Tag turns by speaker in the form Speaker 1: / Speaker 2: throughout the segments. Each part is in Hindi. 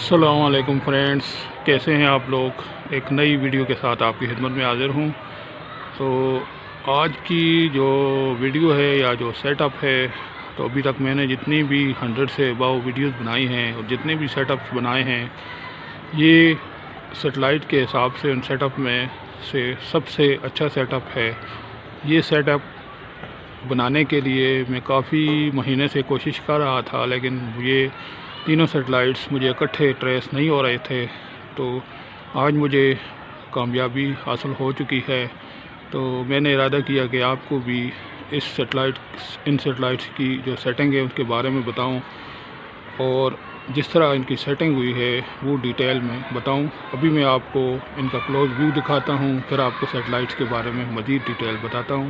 Speaker 1: अस्सलामुअलैकुम फ्रेंड्स, कैसे हैं आप लोग। एक नई वीडियो के साथ आपकी खिदमत में हाज़िर हूं। तो आज की जो वीडियो है या जो सेटअप है, तो अभी तक मैंने जितनी भी 100 से अबव वीडियोस बनाई हैं और जितने भी सेटअप्स बनाए हैं, ये सेटेलाइट के हिसाब से उन सेटअप में से सबसे अच्छा सेटअप है। ये सेटअप बनाने के लिए मैं काफ़ी महीने से कोशिश कर रहा था, लेकिन ये तीनों सेटेलाइट्स मुझे इकट्ठे ट्रेस नहीं हो रहे थे। तो आज मुझे कामयाबी हासिल हो चुकी है। तो मैंने इरादा किया कि आपको भी इन सेटेलाइट्स की जो सेटिंग है उसके बारे में बताऊं और जिस तरह इनकी सेटिंग हुई है वो डिटेल में बताऊं। अभी मैं आपको इनका क्लोज व्यू दिखाता हूं, फिर आपको सेटेलाइट्स के बारे में मज़ीद डिटेल बताता हूं।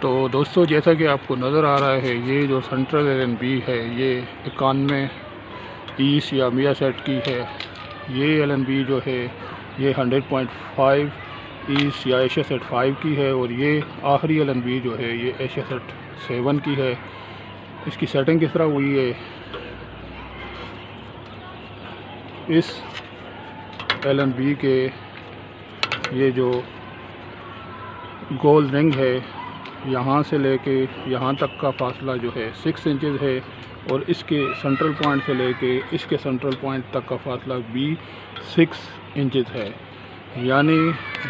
Speaker 1: तो दोस्तों, जैसा कि आपको नज़र आ रहा है, ये जो सेंट्रल LNB है ये 91 ईस्ट या मिया सेट की है। ये LNB जो है ये 100.5 ईस्ट या एशिया सेट 5 की है, और ये आखिरी LNB जो है ये एशिया सेट 7 की है। इसकी सेटिंग किस तरह हुई है, इस LNB के ये जो गोल रिंग है, यहाँ से लेके यहाँ तक का फासला जो है 6 इंचज़ है, और इसके सेंट्रल पॉइंट से लेके इसके सेंट्रल पॉइंट तक का फासला भी 6 इंचज़ है। यानी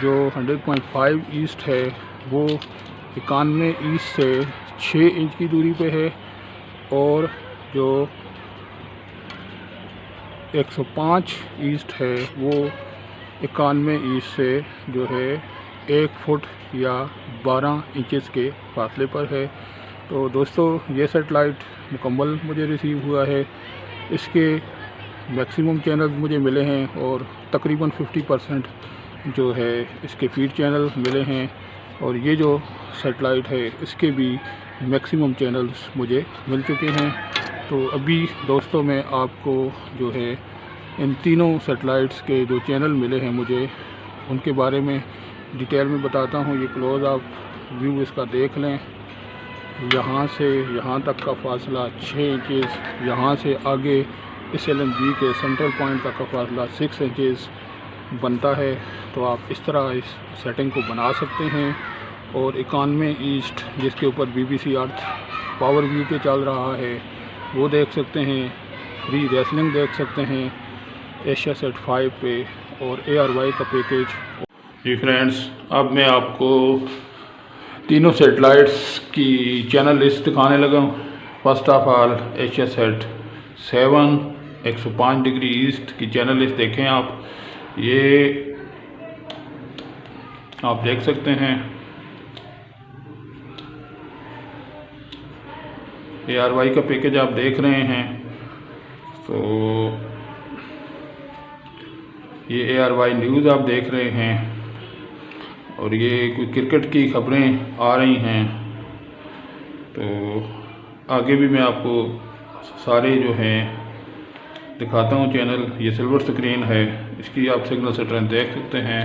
Speaker 1: जो 100.5 ईस्ट है वो 91 ईस्ट से 6 इंच की दूरी पे है, और जो 105 ईस्ट है वो 91 ईस्ट से जो है 1 फुट या 12 इंचज़ के फासले पर है। तो दोस्तों, ये सेटेलाइट मुकम्मल मुझे रिसीव हुआ है। इसके मैक्सिमम चैनल मुझे मिले हैं, और तकरीबन 50% जो है इसके फीड चैनल मिले हैं, और ये जो सेटेलाइट है इसके भी मैक्सिमम चैनल्स मुझे मिल चुके हैं। तो अभी दोस्तों, मैं आपको जो है इन तीनों सेटेलाइट्स के जो चैनल मिले हैं मुझे, उनके बारे में डिटेल में बताता हूँ। ये क्लोज आप व्यू इसका देख लें। यहाँ से यहाँ तक का फासला 6 इंचज़, यहाँ से आगे इस LNB के सेंट्रल पॉइंट तक का फासला 6 इंचज़ बनता है। तो आप इस तरह इस सेटिंग को बना सकते हैं। और 91 ईस्ट जिसके ऊपर BBC अर्थ पावर व्यू पे चल रहा है वो देख सकते हैं। फ्री रेसलिंग देख सकते हैं एशिया सेट 5 पे, और ARY का पैकेज। जी फ्रेंड्स, अब मैं आपको तीनों सेटेलाइट्स की चैनल लिस्ट दिखाने लगा हूँ। First of all Asia set 7 105 degree east की चैनल लिस्ट देखें आप। ये आप देख सकते हैं ARY का पैकेज आप देख रहे हैं। तो ये ARY न्यूज़ आप देख रहे हैं, और ये कोई क्रिकेट की खबरें आ रही हैं। तो आगे भी मैं आपको सारे जो हैं दिखाता हूँ चैनल। ये सिल्वर स्क्रीन है, इसकी आप सिग्नल स्ट्रेंथ देख सकते हैं।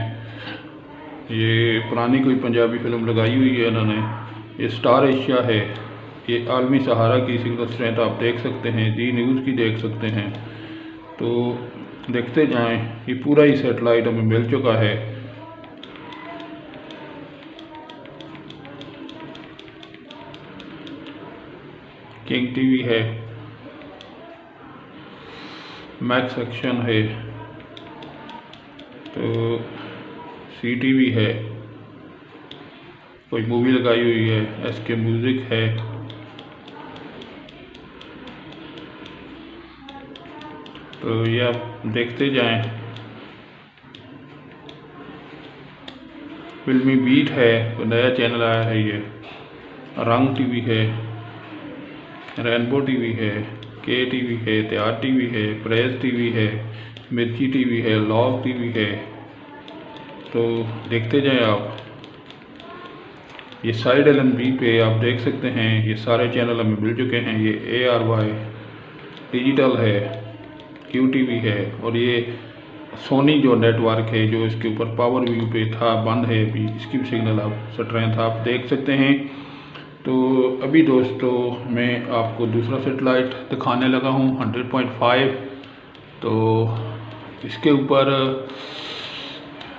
Speaker 1: ये पुरानी कोई पंजाबी फिल्म लगाई हुई है इन्होंने। ये स्टार एशिया है, ये आलमी सहारा की सिग्नल स्ट्रेंथ आप देख सकते हैं। जी न्यूज़ की देख सकते हैं। तो देखते जाएं, ये पूरा ही सेटेलाइट हमें मिल चुका है। किंग TV है, मैक्स एक्शन है, तो CTV है, कोई मूवी लगाई हुई है, SK म्यूज़िक है। तो ये आप देखते जाएं। फिल्मी बीट है, कोई नया चैनल आया है। ये रंग TV है, रेनबो TV है, KTV है, त्यार TV है, प्रेस TV है, मिर्ची TV है, लॉग TV है। तो देखते जाएं आप। ये साइड LNB पे आप देख सकते हैं, ये सारे चैनल हमें मिल चुके हैं। ये ARY डिजिटल है, QTV है, और ये सोनी जो नेटवर्क है जो इसके ऊपर पावर व्यू पे था, बंद है अभी। इसकी भी सिग्नल आप स्ट्रेंथ आप देख सकते हैं। तो अभी दोस्तों, मैं आपको दूसरा सेटेलाइट दिखाने लगा हूँ 100.5। तो इसके ऊपर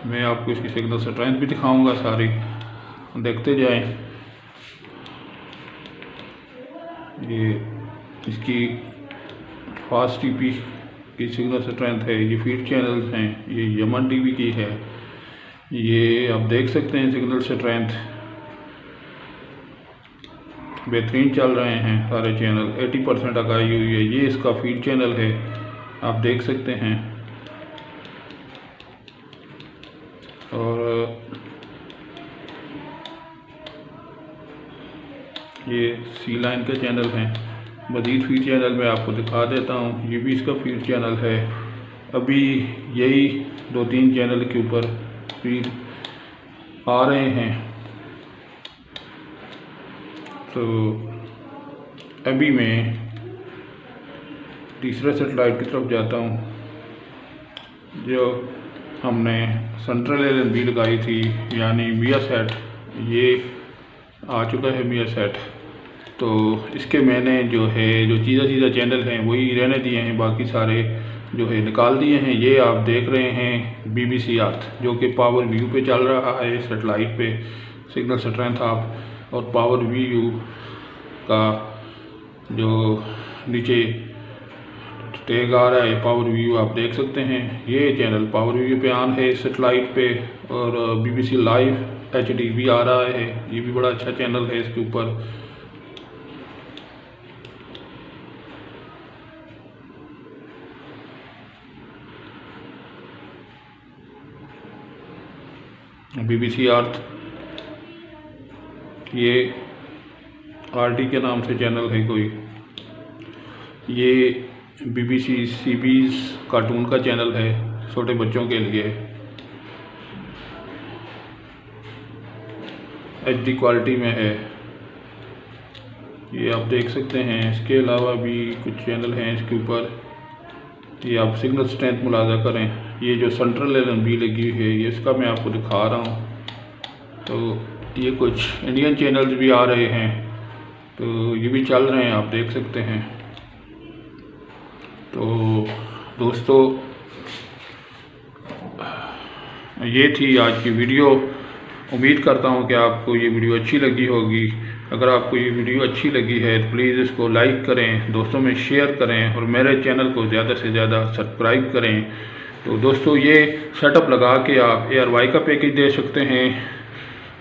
Speaker 1: मैं आपको इसकी सिग्नल स्ट्रेंथ भी दिखाऊंगा, सारी देखते जाएं। ये इसकी फास्ट टीपी की सिग्नल स्ट्रेंथ है, ये फीड चैनल्स हैं, ये यमन टीवी की है। ये आप देख सकते हैं सिग्नल स्ट्रेंथ बेहतरीन चल रहे हैं सारे चैनल, 80% तक आई हुई है। ये इसका फीड चैनल है, आप देख सकते हैं। और ये सी लाइन का चैनल है। मज़ीद फीड चैनल मैं आपको दिखा देता हूँ, ये भी इसका फीड चैनल है। अभी यही 2-3 चैनल के ऊपर फीड आ रहे हैं। तो अभी मैं तीसरे सेटेलाइट की तरफ जाता हूँ, जो हमने सेंट्रल LNB लगाई थी, यानी मिया सेट। ये आ चुका है मिया सेट। तो इसके मैंने जो चीज़ा चैनल हैं वही रहने दिए हैं, बाकी सारे जो है निकाल दिए हैं। ये आप देख रहे हैं BBC अर्थ, जो कि पावर व्यू पे चल रहा है सेटेलाइट पे। सिग्नल स्ट्रेंथ आप और पावर व्यू का जो नीचे टैग आ रहा है पावर व्यू, आप देख सकते हैं। ये चैनल पावर व्यू पे ऑन है सेटेलाइट पे, और BBC लाइव HD भी आ रहा है। ये भी बड़ा अच्छा चैनल है। इसके ऊपर BBC अर्थ, ये RT के नाम से चैनल है कोई। ये BBC CB's कार्टून का चैनल है, छोटे बच्चों के लिए। HD क्वालिटी में है, ये आप देख सकते हैं। इसके अलावा भी कुछ चैनल हैं इसके ऊपर। ये आप सिग्नल स्ट्रेंथ मुलाजा करें। ये जो सेंट्रल LNB लगी हुई है, ये इसका मैं आपको दिखा रहा हूँ। तो ये कुछ इंडियन चैनल्स भी आ रहे हैं, तो ये भी चल रहे हैं, आप देख सकते हैं। तो दोस्तों, ये थी आज की वीडियो। उम्मीद करता हूँ कि आपको ये वीडियो अच्छी लगी होगी। अगर आपको ये वीडियो अच्छी लगी है तो प्लीज़ इसको लाइक करें, दोस्तों में शेयर करें, और मेरे चैनल को ज़्यादा से ज़्यादा सब्सक्राइब करें। तो दोस्तों, ये सेटअप लगा के आप ARY का पैकेज दे सकते हैं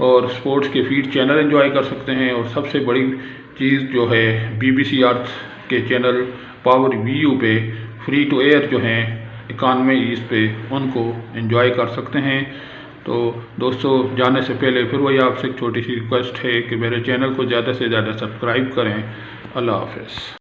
Speaker 1: और स्पोर्ट्स के फीड चैनल एंजॉय कर सकते हैं। और सबसे बड़ी चीज़ जो है, BBC अर्थ के चैनल पावर व्यू पे फ्री टू एयर जो हैं 91 ईस्ट पे, उनको एंजॉय कर सकते हैं। तो दोस्तों, जाने से पहले फिर वही आपसे एक छोटी सी रिक्वेस्ट है कि मेरे चैनल को ज़्यादा से ज़्यादा सब्सक्राइब करें। अल्लाह हाफ़िज़।